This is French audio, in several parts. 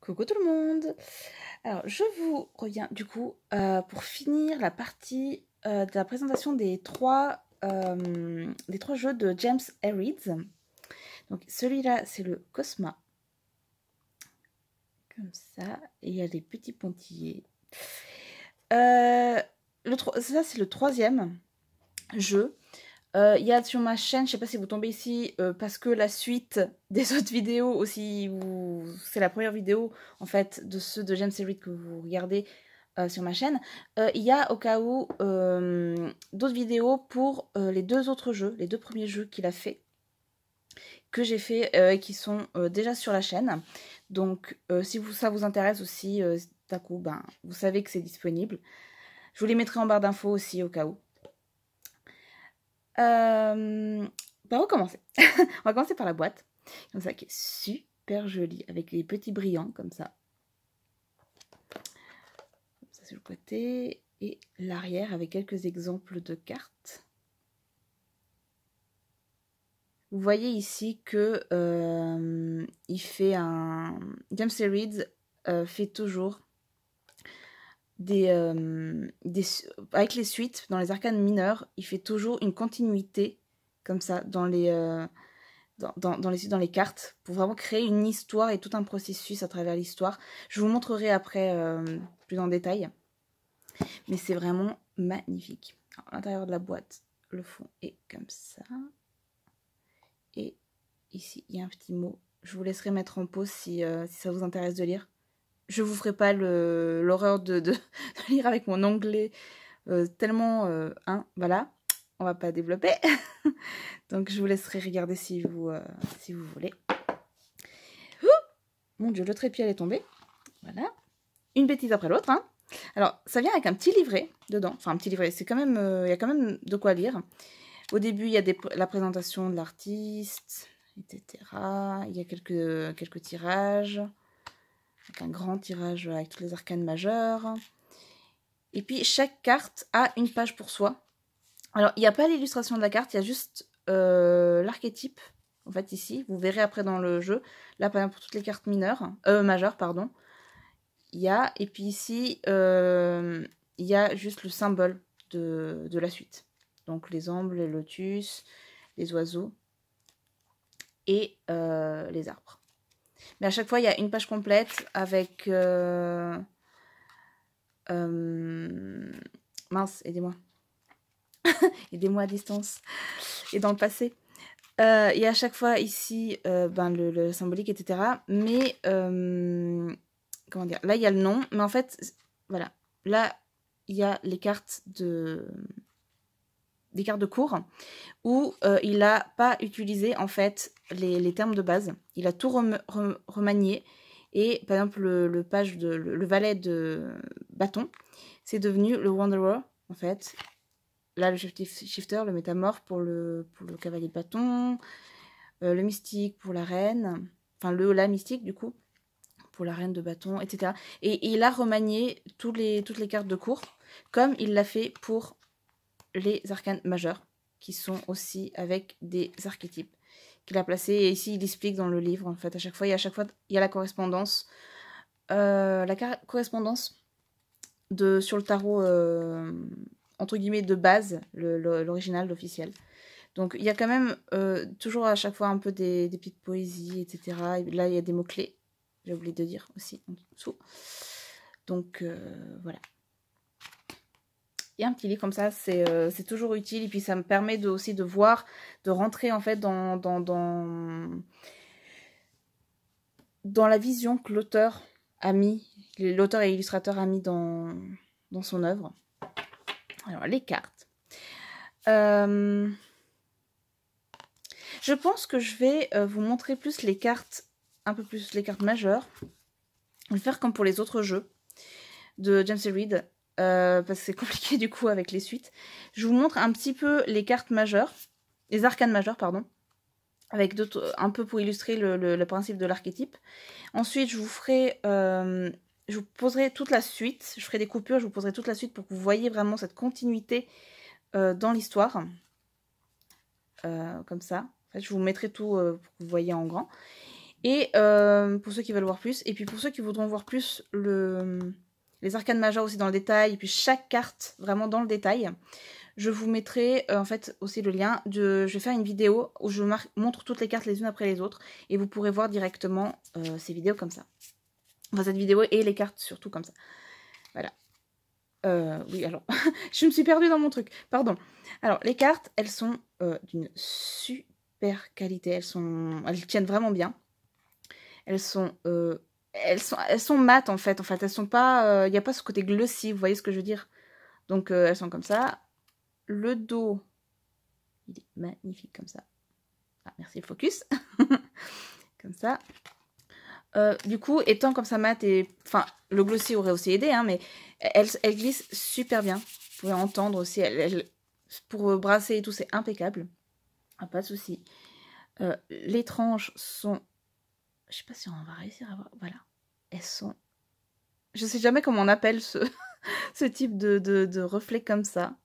Coucou tout le monde. Alors je vous reviens du coup pour finir la partie de la présentation des trois jeux de James Herrides. Donc celui-là c'est le Cosma. Comme ça. Et il y a des petits pointillés. Ça c'est le troisième jeu. Il y a sur ma chaîne, je sais pas si vous tombez ici, parce que la suite des autres vidéos aussi, c'est la première vidéo en fait de ceux de James Herrides que vous regardez sur ma chaîne. Il y a au cas où d'autres vidéos pour les deux autres jeux, les deux premiers jeux qu'il a fait, que j'ai fait et qui sont déjà sur la chaîne. Donc si ça vous intéresse aussi, d'un coup, ben, vous savez que c'est disponible. Je vous les mettrai en barre d'infos aussi au cas où. On va recommencer. On va commencer par la boîte. Comme ça, qui est super jolie, avec les petits brillants, comme ça. Ça, c'est le côté. Et l'arrière, avec quelques exemples de cartes. Vous voyez ici que il fait un... James Herrides fait toujours avec les suites, dans les arcanes mineures, il fait toujours une continuité, comme ça, dans les cartes, pour vraiment créer une histoire et tout un processus à travers l'histoire. Je vous montrerai après plus en détail. Mais c'est vraiment magnifique. Alors, à l'intérieur de la boîte, le fond est comme ça. Et ici, il y a un petit mot. Je vous laisserai mettre en pause si ça vous intéresse de lire. Je vous ferai pas l'horreur de lire avec mon anglais tellement... voilà, on va pas développer. Donc je vous laisserai regarder si vous voulez. Mon Dieu, le trépied elle est tombé. Voilà. Une bêtise après l'autre. Hein. Alors, ça vient avec un petit livret dedans. Enfin, un petit livret, c'est quand même... il y a quand même de quoi lire. Au début, il y a la présentation de l'artiste, etc. Il y a quelques tirages. Avec un grand tirage avec toutes les arcanes majeures. Et puis, chaque carte a une page pour soi. Alors, il n'y a pas l'illustration de la carte, il y a juste l'archétype, en fait, ici. Vous verrez après dans le jeu. Là, par exemple, pour toutes les cartes majeures, pardon. Il y a, et puis ici, il y a juste le symbole de la suite. Donc, les ambres, les lotus, les oiseaux et les arbres. Mais à chaque fois, il y a une page complète avec... mince, aidez-moi. Aidez-moi à distance. Et dans le passé. Il y a à chaque fois ici le symbolique, etc. Mais, comment dire, là, il y a le nom. Mais en fait, voilà. Là, il y a les cartes des cartes de cours où il n'a pas utilisé, en fait, les termes de base. Il a tout remanié. Et, par exemple, le valet de bâton, c'est devenu le Wanderer, en fait. Là, le shifter, le métamorphe pour le cavalier de bâton, le mystique pour la reine, enfin la mystique du coup, pour la reine de bâton, etc. Et il a remanié toutes les cartes de cours, comme il l'a fait pour les arcanes majeures, qui sont aussi avec des archétypes qu'il a placés. Et ici, il explique dans le livre, en fait, à chaque fois, il y a la correspondance. Correspondance sur le tarot... entre guillemets de base, l'original, l'officiel. Donc il y a quand même toujours à chaque fois un peu des petites poésies, etc. Et là il y a des mots-clés, j'ai oublié de dire aussi en dessous. Donc voilà. Il y a un petit livre comme ça, c'est toujours utile. Et puis ça me permet aussi de voir, de rentrer en fait dans la vision que l'auteur a mis, l'auteur et l'illustrateur a mis dans son œuvre. Alors, les cartes. Je pense que je vais vous montrer plus les cartes, un peu plus les cartes majeures. Je vais faire comme pour les autres jeux de James Herrides, parce que c'est compliqué du coup avec les suites. Je vous montre un petit peu les cartes majeures, les arcanes majeures, pardon, avec un peu pour illustrer le principe de l'archétype. Ensuite, je vous poserai toute la suite, je ferai des coupures, je vous poserai toute la suite pour que vous voyez vraiment cette continuité dans l'histoire. Comme ça. En fait, je vous mettrai tout pour que vous voyez en grand. Et pour ceux qui veulent voir plus, et puis pour ceux qui voudront voir plus les arcanes majeures aussi dans le détail, et puis chaque carte vraiment dans le détail, je vous mettrai en fait aussi le lien. Je vais faire une vidéo où je montre toutes les cartes les unes après les autres, et vous pourrez voir directement ces vidéos comme ça. Enfin cette vidéo et les cartes surtout comme ça. Voilà. Oui, alors, je me suis perdue dans mon truc, pardon. Alors, les cartes, elles sont d'une super qualité, elles tiennent vraiment bien. Elles sont mates en fait, elles sont pas, il n'y a pas ce côté glossy, vous voyez ce que je veux dire. Donc, elles sont comme ça. Le dos, il est magnifique comme ça. Ah, merci le focus. Comme ça. Du coup, étant comme ça mat et... Enfin, le glossy aurait aussi aidé, hein, mais elle glisse super bien. Vous pouvez entendre aussi. Pour brasser et tout, c'est impeccable. Ah, pas de souci. Les tranches sont... Je sais pas si on va réussir à voir... Voilà. Elles sont... Je sais jamais comment on appelle ce type de reflet comme ça.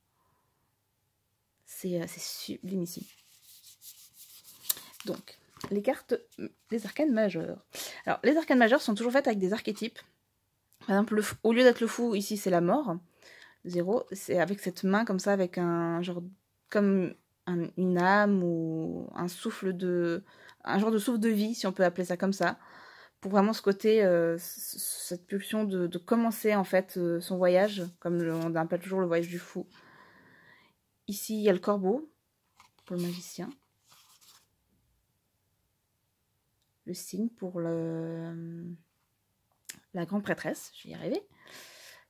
C'est sublimissime. Donc... les cartes, les arcanes majeures. Alors, les arcanes majeures sont toujours faites avec des archétypes. Par exemple, au lieu d'être le fou, ici, c'est la mort. 0, c'est avec cette main comme ça, avec un genre, comme une âme ou un souffle un genre de souffle de vie, si on peut appeler ça comme ça. Pour vraiment ce côté, cette pulsion de commencer, en fait, son voyage, comme on appelle toujours le voyage du fou. Ici, il y a le corbeau, pour le magicien. Le cygne pour la grande prêtresse, je vais y arriver.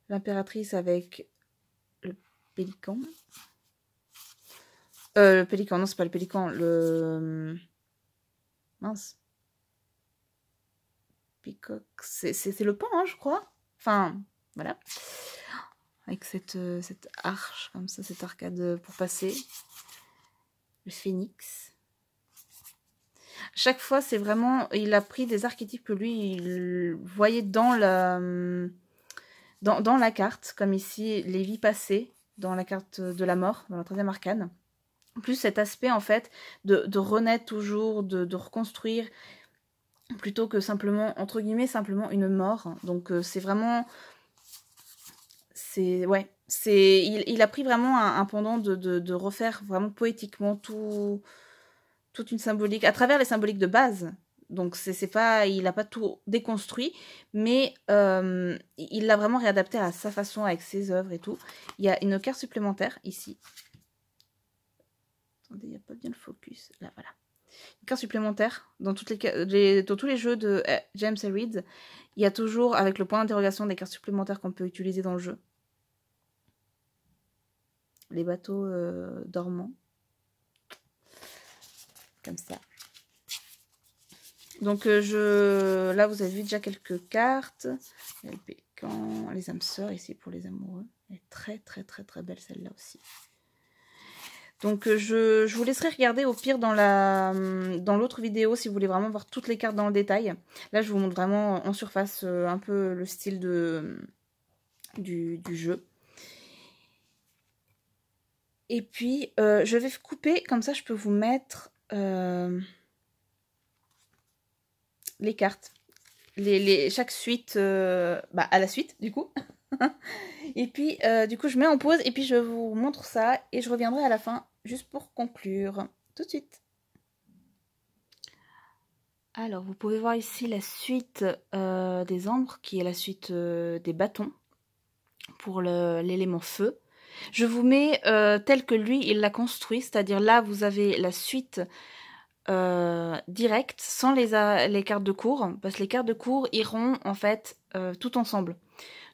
L'impératrice avec le pélican. Le pélican, non, c'est pas le pélican, mince. Peacock, c'est le pan, hein, je crois. Enfin, voilà. Avec cette arche, comme ça, cette arcade pour passer. Le phénix. Chaque fois, c'est vraiment... Il a pris des archétypes que lui, il voyait dans la carte, comme ici, les vies passées, dans la carte de la mort, dans la 3e arcane. Plus cet aspect, en fait, de renaître toujours, de reconstruire, plutôt que simplement, entre guillemets, simplement une mort. Donc, c'est vraiment... Ouais, il a pris vraiment un pendant de refaire vraiment poétiquement toute une symbolique, à travers les symboliques de base. Donc, c'est pas, il n'a pas tout déconstruit, mais il l'a vraiment réadapté à sa façon, avec ses œuvres et tout. Il y a une carte supplémentaire, ici. Attendez, il n'y a pas bien le focus. Là, voilà. Une carte supplémentaire. Dans tous les jeux de James et Reed, il y a toujours, avec le point d'interrogation, des cartes supplémentaires qu'on peut utiliser dans le jeu. Les bateaux dormants. Comme ça. Donc, là, vous avez vu déjà quelques cartes. Il y a le pécan, les âmes sœurs ici pour les amoureux. Elle est très, très, très, très belle celle-là aussi. Donc, je vous laisserai regarder au pire dans l'autre vidéo si vous voulez vraiment voir toutes les cartes dans le détail. Là, je vous montre vraiment en surface un peu le style du jeu. Et puis, je vais couper, comme ça, je peux vous mettre les cartes. Chaque suite, à la suite, du coup. Et puis, du coup, je mets en pause et puis je vous montre ça. Et je reviendrai à la fin, juste pour conclure. Tout de suite. Alors, vous pouvez voir ici la suite des ambres, qui est la suite des bâtons, pour l'élément feu. Je vous mets tel que lui, il l'a construit, c'est-à-dire là, vous avez la suite directe, sans les cartes de cours, parce que les cartes de cours iront en fait tout ensemble.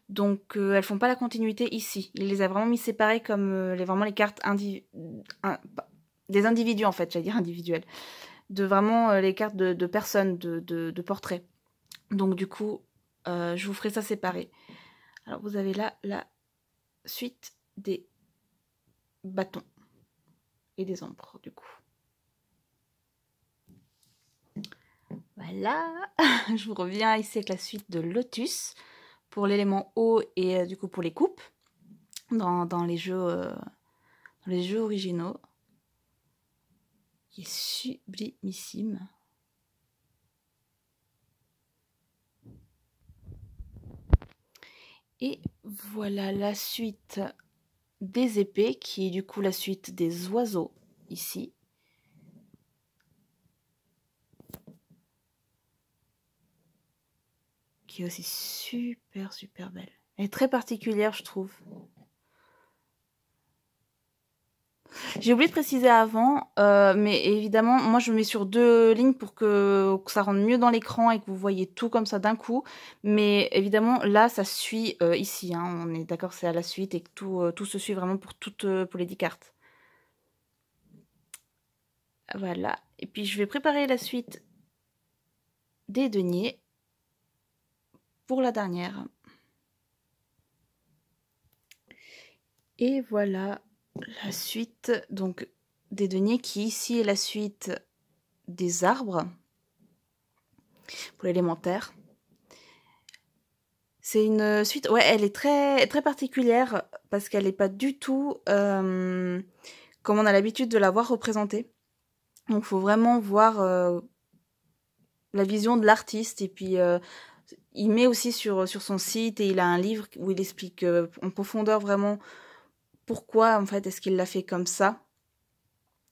Donc elles font pas la continuité ici. Il les a vraiment mis séparées comme vraiment les cartes des individus en fait, j'allais dire individuels. De vraiment les cartes de personnes, de portraits. Donc du coup, je vous ferai ça séparé. Alors vous avez là la suite des bâtons et des ombres du coup. Voilà, je vous reviens ici avec la suite de Lotus pour l'élément eau et du coup pour les coupes dans les jeux originaux. Qui est sublimissime. Et voilà la suite des épées, qui est du coup la suite des oiseaux, ici. Qui est aussi super, super belle. Elle est très particulière, je trouve. J'ai oublié de préciser avant, mais évidemment, moi je mets sur 2 lignes pour que ça rentre mieux dans l'écran et que vous voyez tout comme ça d'un coup. Mais évidemment, là, ça suit ici. Hein, on est d'accord, c'est à la suite et que tout se suit vraiment pour les 10 cartes. Voilà. Et puis je vais préparer la suite des deniers pour la dernière. Et voilà la suite donc des deniers qui ici est la suite des arbres pour l'élémentaire. C'est une suite, ouais, elle est très, très particulière parce qu'elle n'est pas du tout comme on a l'habitude de la voir représentée. Donc il faut vraiment voir la vision de l'artiste et puis il met aussi sur son site et il a un livre où il explique en profondeur vraiment pourquoi en fait est-ce qu'il l'a fait comme ça.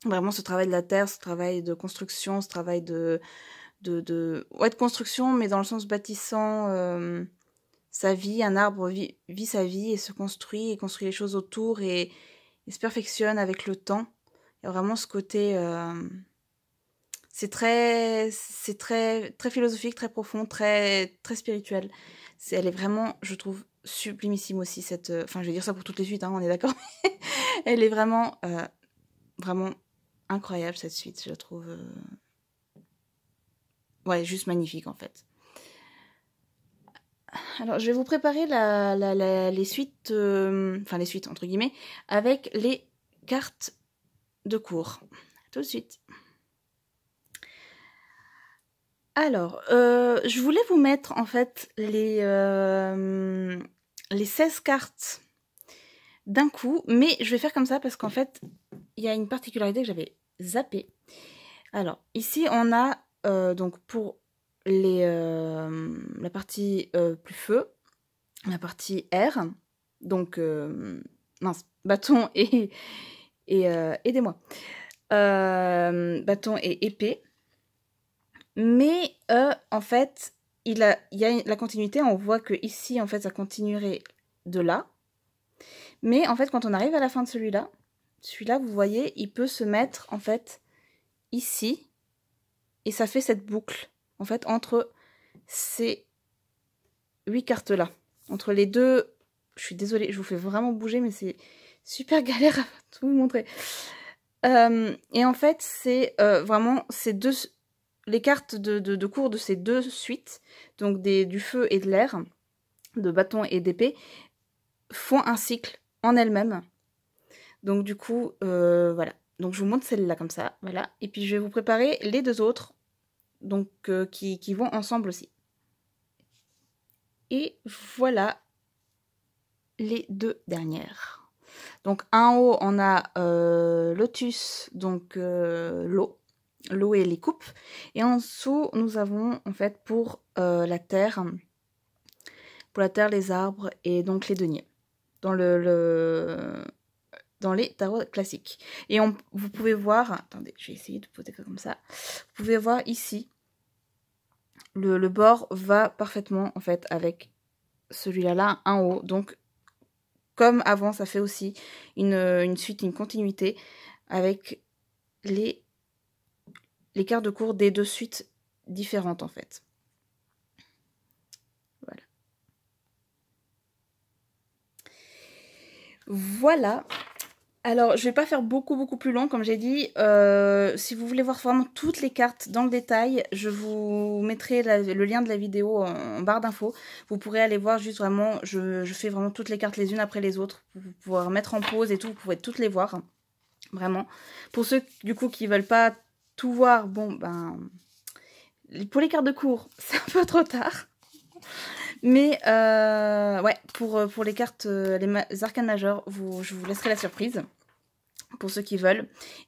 Vraiment ce travail de la terre, ce travail de construction, ce travail de construction, mais dans le sens bâtissant sa vie. Un arbre vit sa vie et se construit et construit les choses autour et se perfectionne avec le temps. Il y a vraiment ce côté... c'est très philosophique, très profond, très, très spirituel. Elle est vraiment, je trouve, sublimissime aussi. Enfin, je vais dire ça pour toutes les suites, hein, on est d'accord. Elle est vraiment, vraiment incroyable, cette suite, je la trouve. Ouais, juste magnifique, en fait. Alors, je vais vous préparer les suites, enfin les suites, entre guillemets, avec les cartes de cours. Tout de suite. Alors, je voulais vous mettre, en fait, les 16 cartes d'un coup, mais je vais faire comme ça parce qu'en fait, il y a une particularité que j'avais zappée. Alors, ici, on a, donc, pour la partie plus feu, la partie air, donc, mince, bâton et aidez-moi, bâton et épée, mais en fait, il y a la continuité, on voit que ici, en fait, ça continuerait de là, mais en fait, quand on arrive à la fin de celui-là, vous voyez, il peut se mettre, en fait, ici, et ça fait cette boucle, en fait, entre ces 8 cartes-là, entre les deux. Je suis désolée, je vous fais vraiment bouger, mais c'est super galère à tout vous montrer. Et en fait, c'est vraiment les cartes de cours de ces 2 suites, donc du feu et de l'air, de bâton et d'épée, font un cycle en elles-mêmes. Donc du coup, voilà. Donc je vous montre celle-là comme ça, voilà. Et puis je vais vous préparer les 2 autres, donc qui vont ensemble aussi. Et voilà les 2 dernières. Donc en haut, on a Lotus, donc l'eau et les coupes. Et en dessous, nous avons en fait pour la terre, les arbres et donc les deniers. Dans dans les tarots classiques. Et vous pouvez voir, attendez, je vais essayer de poser comme ça. Vous pouvez voir ici, le bord va parfaitement en fait avec celui-là en haut. Donc comme avant, ça fait aussi une suite, une continuité avec les cartes de cours des 2 suites différentes en fait. Voilà. Voilà. Alors, je vais pas faire beaucoup plus long, comme j'ai dit. Si vous voulez voir vraiment toutes les cartes dans le détail, je vous mettrai le lien de la vidéo en barre d'infos. Vous pourrez aller voir juste vraiment, je fais vraiment toutes les cartes les unes après les autres. Pour pouvoir mettre en pause et tout, vous pouvez toutes les voir. Vraiment. Pour ceux, du coup, qui veulent pas tout voir, bon, ben... Pour les cartes de cours, c'est un peu trop tard. Mais, ouais, pour les cartes, les arcanes majeures, je vous laisserai la surprise. Pour ceux qui veulent.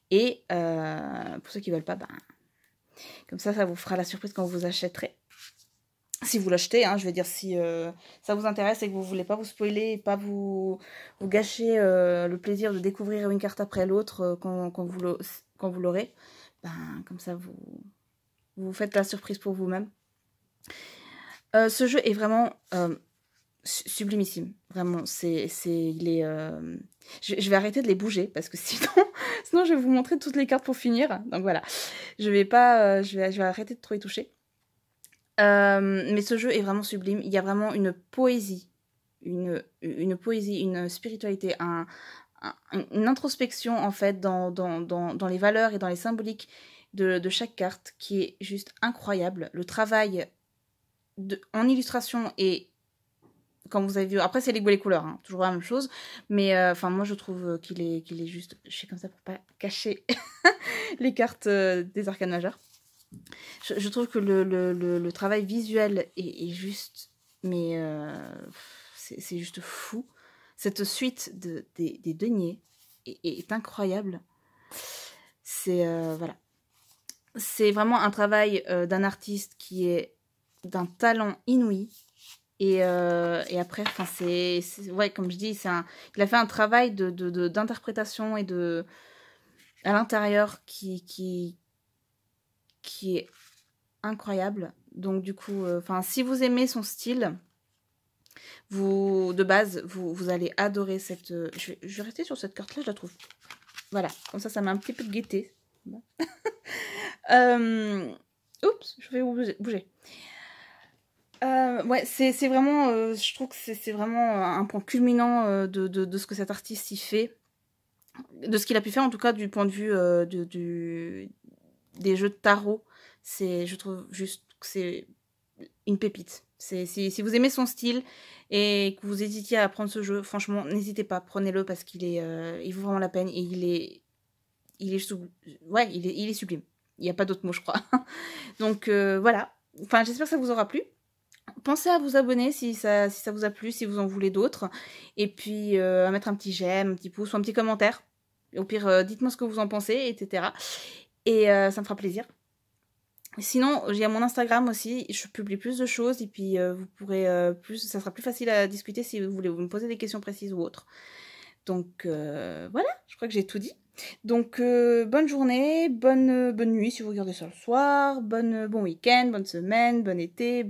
Et pour ceux qui veulent pas, ben, comme ça vous fera la surprise quand vous achèterez. Si vous l'achetez, hein, je veux dire, si ça vous intéresse et que vous voulez pas vous spoiler, et pas vous gâcher le plaisir de découvrir une carte après l'autre quand vous l'aurez, ben, comme ça, vous faites la surprise pour vous-même. Ce jeu est vraiment sublimissime. Vraiment, il est... Je vais arrêter de les bouger parce que sinon je vais vous montrer toutes les cartes pour finir. Donc voilà, je vais arrêter de trop y toucher. Mais ce jeu est vraiment sublime. Il y a vraiment une poésie, une poésie, une spiritualité, une introspection en fait dans les valeurs et dans les symboliques de chaque carte qui est juste incroyable. Le travail en illustration et comme vous avez vu, après c'est les couleurs, hein, toujours la même chose, mais enfin moi je trouve qu'il est juste, je fais comme ça pour pas cacher les cartes des arcanes majeures. Je trouve que le travail visuel est juste, mais c'est juste fou. Cette suite des deniers est incroyable. C'est voilà, c'est vraiment un travail d'un artiste qui est d'un talent inouï. Et après, enfin ouais, comme je dis, il a fait un travail d'interprétation et à l'intérieur qui est incroyable. Donc du coup, enfin, si vous aimez son style, de base, vous allez adorer cette... Je vais rester sur cette carte-là, je la trouve. Voilà, comme ça met un petit peu de gaieté. Oups, je vais bouger. Ouais, c'est vraiment... je trouve que c'est vraiment un point culminant de ce que cet artiste y fait. De ce qu'il a pu faire, en tout cas, du point de vue des jeux de tarot. Je trouve juste que c'est une pépite. Si vous aimez son style et que vous hésitiez à prendre ce jeu, franchement, n'hésitez pas, prenez-le parce il vaut vraiment la peine et il est sublime. Il n'y a pas d'autre mot, je crois. Donc voilà. Enfin, j'espère que ça vous aura plu. Pensez à vous abonner si ça vous a plu, si vous en voulez d'autres. Et puis à mettre un petit j'aime, un petit pouce ou un petit commentaire. Au pire, dites-moi ce que vous en pensez, etc. Et ça me fera plaisir. Sinon, j'ai mon Instagram aussi, je publie plus de choses et puis vous pourrez ça sera plus facile à discuter si vous voulez me poser des questions précises ou autres. Donc voilà, je crois que j'ai tout dit. Donc bonne journée, bonne nuit si vous regardez ça le soir, bon week-end, bonne semaine, bon été,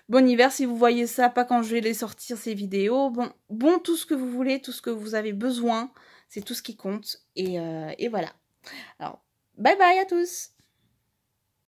bon hiver si vous voyez ça, pas quand je vais les sortir ces vidéos. Bon tout ce que vous voulez, tout ce que vous avez besoin, c'est tout ce qui compte. Et voilà. Alors, bye bye à tous!